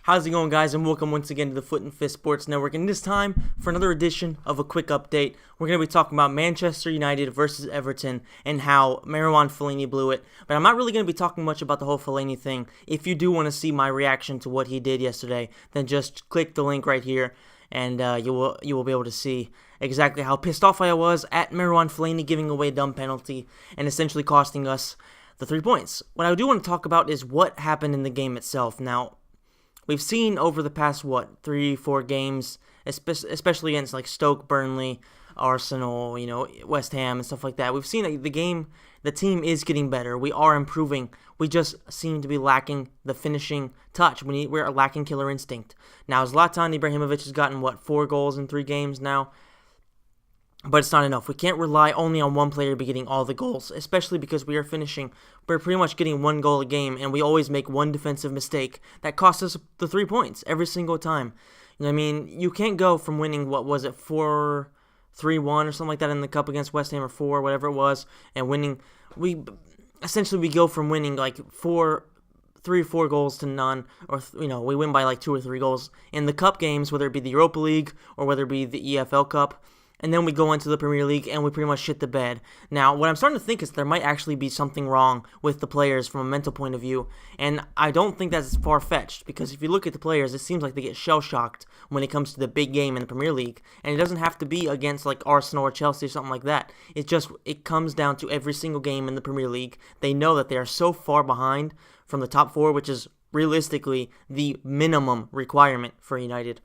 How's it going, guys, and welcome once again to the Foot and Fist Sports Network. And this time, for another edition of a quick update, we're going to be talking about Manchester United versus Everton and how Marouane Fellaini blew it. But I'm not really going to be talking much about the whole Fellaini thing. If you do want to see my reaction to what he did yesterday, then just click the link right here, and you will be able to see exactly how pissed off I was at Marouane Fellaini giving away a dumb penalty and essentially costing us the 3 points. What I do want to talk about is what happened in the game itself. Now, we've seen over the past, 3-4 games, especially against like Stoke, Burnley, Arsenal, West Ham and stuff like that. We've seen that the team is getting better. We are improving. We just seem to be lacking the finishing touch. We're lacking killer instinct. Now, Zlatan Ibrahimovic has gotten, 4 goals in 3 games now? But it's not enough. We can't rely only on one player to be getting all the goals, especially because we are finishing. We're pretty much getting 1 goal a game, and we always make one defensive mistake that costs us the 3 points every single time. You can't go from winning, 4-3-1 or something like that in the cup against West Ham, or 4, whatever it was, and winning. We go from winning like 3 or 4 goals to none, or we win by like 2 or 3 goals in the cup games, whether it be the Europa League or whether it be the EFL Cup. And then we go into the Premier League and we pretty much shit the bed. Now, what I'm starting to think is there might actually be something wrong with the players from a mental point of view. And I don't think that's far-fetched, because if you look at the players, it seems like they get shell-shocked when it comes to the big game in the Premier League. And it doesn't have to be against like Arsenal or Chelsea or something like that. It comes down to every single game in the Premier League. They know that they are so far behind from the top 4, which is realistically the minimum requirement for United.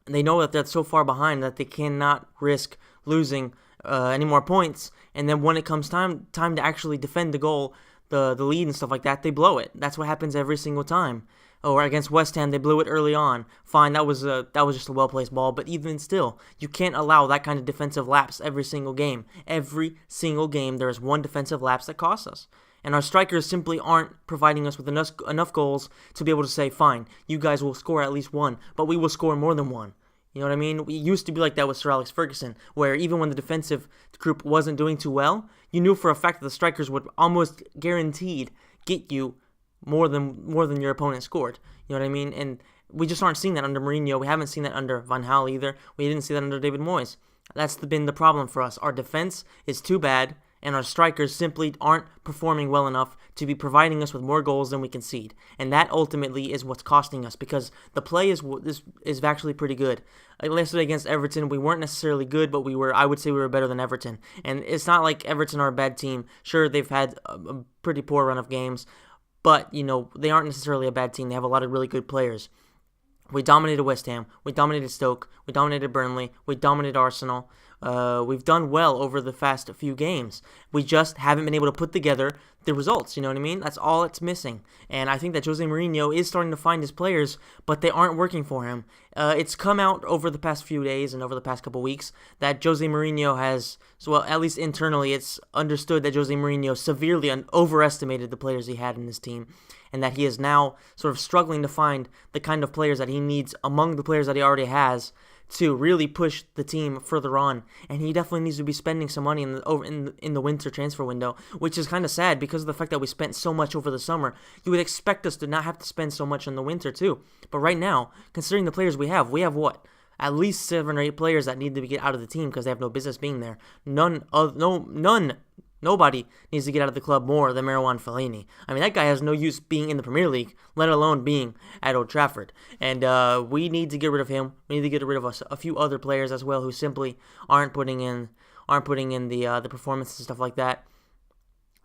They know that they're so far behind that they cannot risk losing any more points. And then when it comes time to actually defend the goal, the lead and stuff like that, they blow it. That's what happens every single time. Or against West Ham, they blew it early on. Fine, that was just a well-placed ball. But even still, you can't allow that kind of defensive lapse every single game. Every single game, there is one defensive lapse that costs us. And our strikers simply aren't providing us with enough goals to be able to say, fine, you guys will score at least 1, but we will score more than 1. You know what I mean? We used to be like that with Sir Alex Ferguson, where even when the defensive group wasn't doing too well, you knew for a fact that the strikers would almost guaranteed get you more than your opponent scored. You know what I mean? And we just aren't seeing that under Mourinho. We haven't seen that under Van Gaal either. We didn't see that under David Moyes. That's been the problem for us. Our defense is too bad, and our strikers simply aren't performing well enough to be providing us with more goals than we concede. And that ultimately is what's costing us, because the play is actually pretty good. Yesterday against Everton, we weren't necessarily good, but I would say we were better than Everton. And it's not like Everton are a bad team. Sure, they've had a pretty poor run of games, but they aren't necessarily a bad team. They have a lot of really good players. We dominated West Ham. We dominated Stoke. We dominated Burnley. We dominated Arsenal. We've done well over the past few games. We just haven't been able to put together the results, you know what I mean? That's all it's missing. And I think that Jose Mourinho is starting to find his players, but they aren't working for him. It's come out over the past few days and over the past couple weeks that Jose Mourinho has, at least internally, it's understood that Jose Mourinho severely overestimated the players he had in his team, and that he is now sort of struggling to find the kind of players that he needs among the players that he already has to really push the team further on. And he definitely needs to be spending some money in the winter transfer window, which is kind of sad because of the fact that we spent so much over the summer. You would expect us to not have to spend so much in the winter too. But right now, considering the players we have what? At least 7 or 8 players that need to get out of the team because they have no business being there. Nobody needs to get out of the club more than Marouane Fellaini. I mean, that guy has no use being in the Premier League, let alone being at Old Trafford. And we need to get rid of him. We need to get rid of a few other players as well who simply aren't putting in the performances and stuff like that.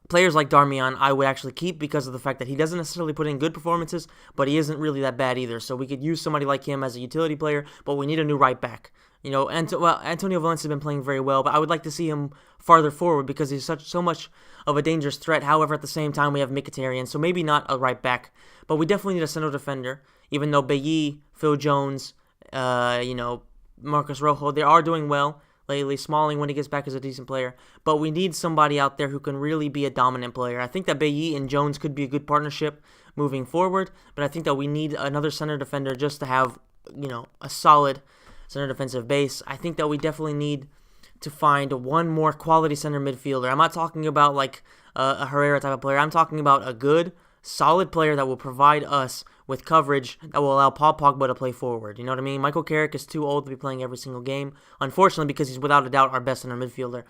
Players like Darmian, I would actually keep because of the fact that he doesn't necessarily put in good performances, but he isn't really that bad either. So we could use somebody like him as a utility player, but we need a new right back. Antonio Valencia has been playing very well, but I would like to see him farther forward because he's so much of a dangerous threat. However, at the same time, we have Mkhitaryan, so maybe not a right back, but we definitely need a central defender. Even though Bailly, Phil Jones, Marcos Rojo, they are doing well lately. Smalling, when he gets back, is a decent player, but we need somebody out there who can really be a dominant player. I think that Bailly and Jones could be a good partnership moving forward, but I think that we need another center defender just to have a solid center defensive base. I think that we definitely need to find one more quality center midfielder. I'm not talking about like a Herrera type of player. I'm talking about a good, solid player that will provide us with coverage that will allow Paul Pogba to play forward. You know what I mean? Michael Carrick is too old to be playing every single game, unfortunately, because he's without a doubt our best center midfielder.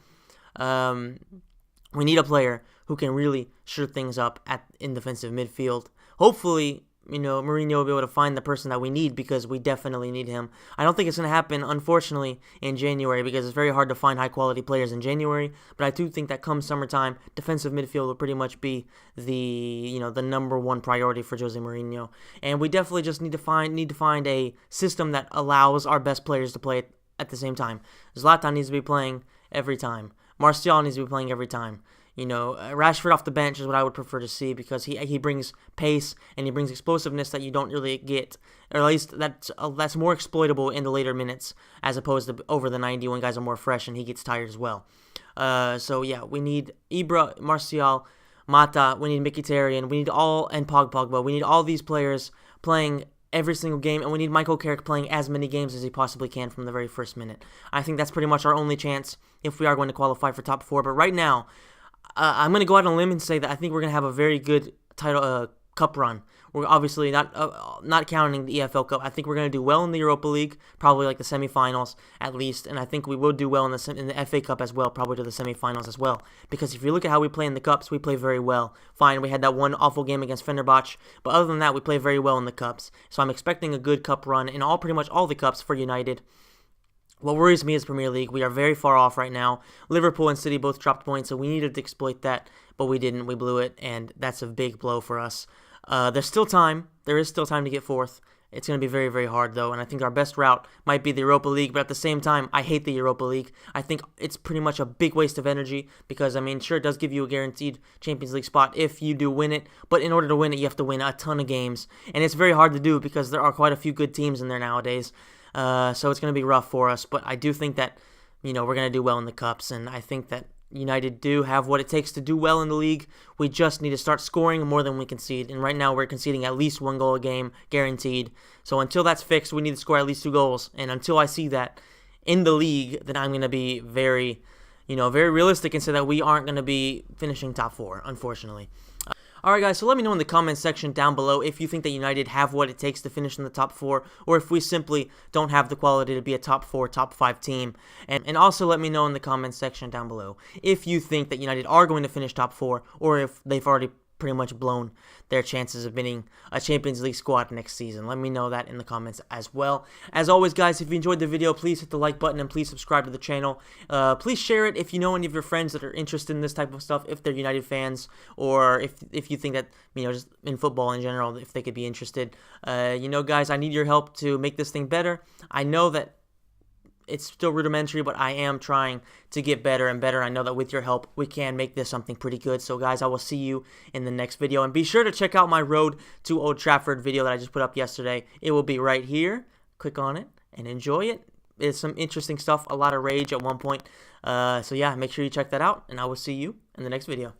We need a player who can really sure things up in defensive midfield. Hopefully, Mourinho will be able to find the person that we need, because we definitely need him. I don't think it's going to happen, unfortunately, in January, because it's very hard to find high-quality players in January, but I do think that come summertime, defensive midfield will pretty much be the number one priority for Jose Mourinho. And we definitely just need to find a system that allows our best players to play at the same time. Zlatan needs to be playing every time. Martial needs to be playing every time. Rashford off the bench is what I would prefer to see, because he brings pace and he brings explosiveness that you don't really get, or at least that's more exploitable in the later minutes as opposed to over the 90 when guys are more fresh and he gets tired as well. So yeah, we need Ibra, Martial, Mata, we need Mkhitaryan, we need and Pogba. We need all these players playing every single game, and we need Michael Carrick playing as many games as he possibly can from the very first minute. I think that's pretty much our only chance if we are going to qualify for top 4. But right now, I'm going to go out on a limb and say that I think we're going to have a very good cup run. We're obviously not counting the EFL Cup. I think we're going to do well in the Europa League, probably like the semifinals at least, and I think we will do well in the FA Cup as well, probably to the semifinals as well. Because if you look at how we play in the cups, we play very well. Fine, we had that one awful game against Fenerbahce, but other than that, we play very well in the cups. So I'm expecting a good cup run in pretty much all the cups for United. What worries me is Premier League. We are very far off right now. Liverpool and City both dropped points, so we needed to exploit that, but we didn't. We blew it, and that's a big blow for us. There's still time. There is still time to get fourth. It's going to be very, very hard, though, and I think our best route might be the Europa League, but at the same time, I hate the Europa League. I think it's pretty much a big waste of energy because, sure, it does give you a guaranteed Champions League spot if you do win it, but in order to win it, you have to win a ton of games, and it's very hard to do because there are quite a few good teams in there nowadays. So it's going to be rough for us, but I do think that, we're going to do well in the cups, and I think that United do have what it takes to do well in the league. We just need to start scoring more than we concede, and right now we're conceding at least 1 goal a game, guaranteed. So until that's fixed, we need to score at least 2 goals, and until I see that in the league, then I'm going to be very realistic and say that we aren't going to be finishing top 4, unfortunately. Alright guys, so let me know in the comments section down below if you think that United have what it takes to finish in the top 4, or if we simply don't have the quality to be a top 4, top 5 team. And also let me know in the comments section down below if you think that United are going to finish top 4, or if they've already pretty much blown their chances of winning a Champions League squad next season. Let me know that in the comments as well. As always, guys, if you enjoyed the video, please hit the like button and please subscribe to the channel. Please share it if you know any of your friends that are interested in this type of stuff, if they're United fans, or if you think that, just in football in general, if they could be interested. Guys, I need your help to make this thing better. I know that it's still rudimentary, but I am trying to get better and better. I know that with your help, we can make this something pretty good. So, guys, I will see you in the next video. And be sure to check out my Road to Old Trafford video that I just put up yesterday. It will be right here. Click on it and enjoy it. It's some interesting stuff, a lot of rage at one point. So, yeah, make sure you check that out, and I will see you in the next video.